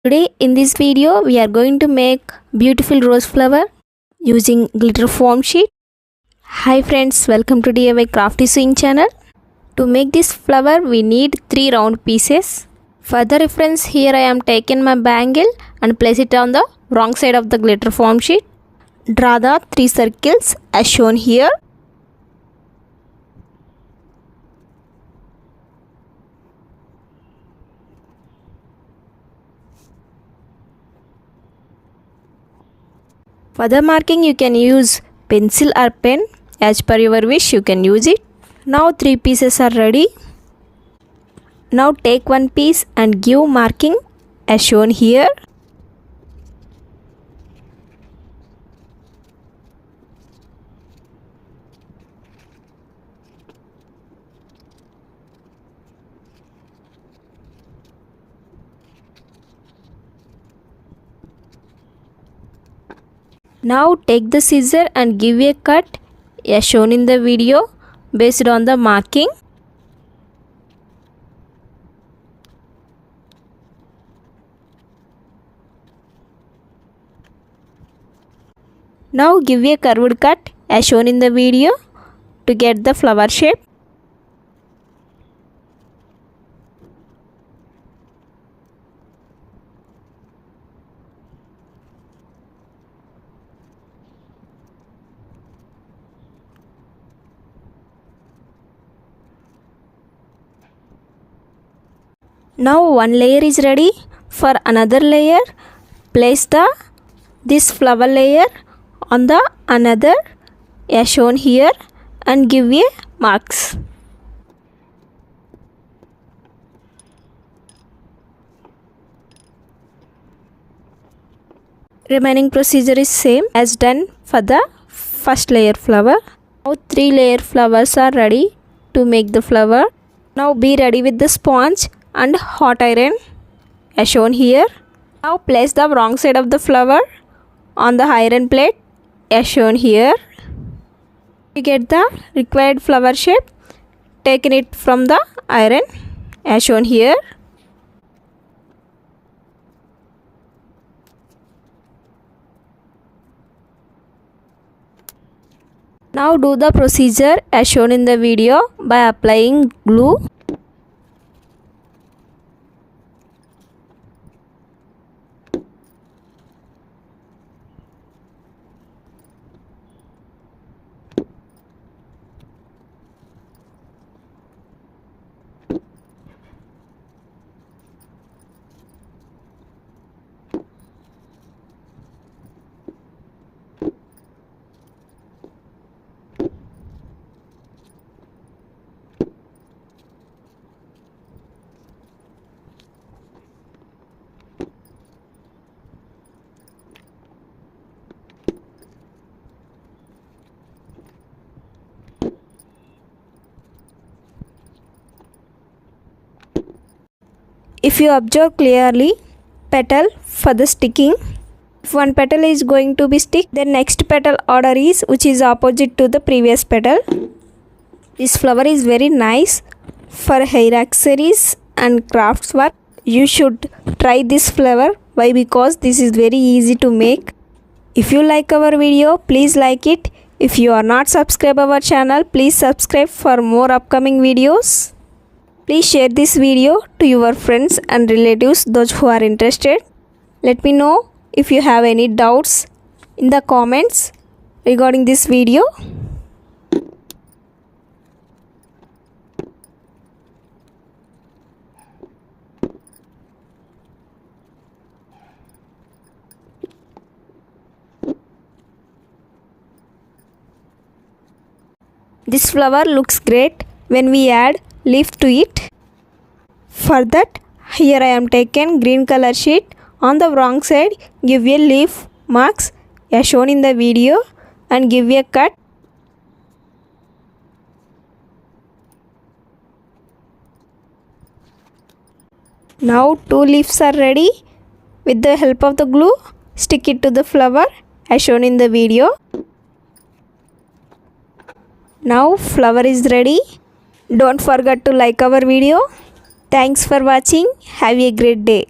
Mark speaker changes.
Speaker 1: Today in this video we are going to make beautiful rose flower using glitter foam sheet. Hi friends, welcome to DIY Crafty Sewing channel. To make this flower we need 3 round pieces. For the reference, here I am taking my bangle and place it on the wrong side of the glitter foam sheet. Draw the 3 circles as shown here. For the marking you can use pencil or pen, as per your wish you can use it. Now 3 pieces are ready. Now take one piece and give marking as shown here. Now take the scissor and give a cut as shown in the video based on the marking. Now give a curved cut as shown in the video to get the flower shape. Now one layer is ready. For another layer, place this flower layer on the another as shown here and give a marks. Remaining procedure is same as done for the first layer flower. Now 3 layer flowers are ready to make the flower. Now be ready with the sponge and hot iron as shown here. Now place the wrong side of the flower on the iron plate as shown here. To get the required flower shape, taking it from the iron as shown here. Now do the procedure as shown in the video by applying glue. If you observe clearly, petal for the sticking. If one petal is going to be stick, then next petal order is which is opposite to the previous petal. This flower is very nice for hair accessories and crafts work. You should try this flower. Why? Because this is very easy to make. If you like our video, please like it. If you are not subscribed our channel, please subscribe for more upcoming videos. Please share this video to your friends and relatives, those who are interested. Let me know if you have any doubts in the comments regarding this video. This flower looks great when we add leaf to it. For that, here I am taken green color sheet. On the wrong side, give a leaf marks as shown in the video and give a cut. Now 2 leaves are ready. With the help of the glue, stick it to the flower as shown in the video. Now flower is ready. Don't forget to like our video. Thanks for watching. Have a great day.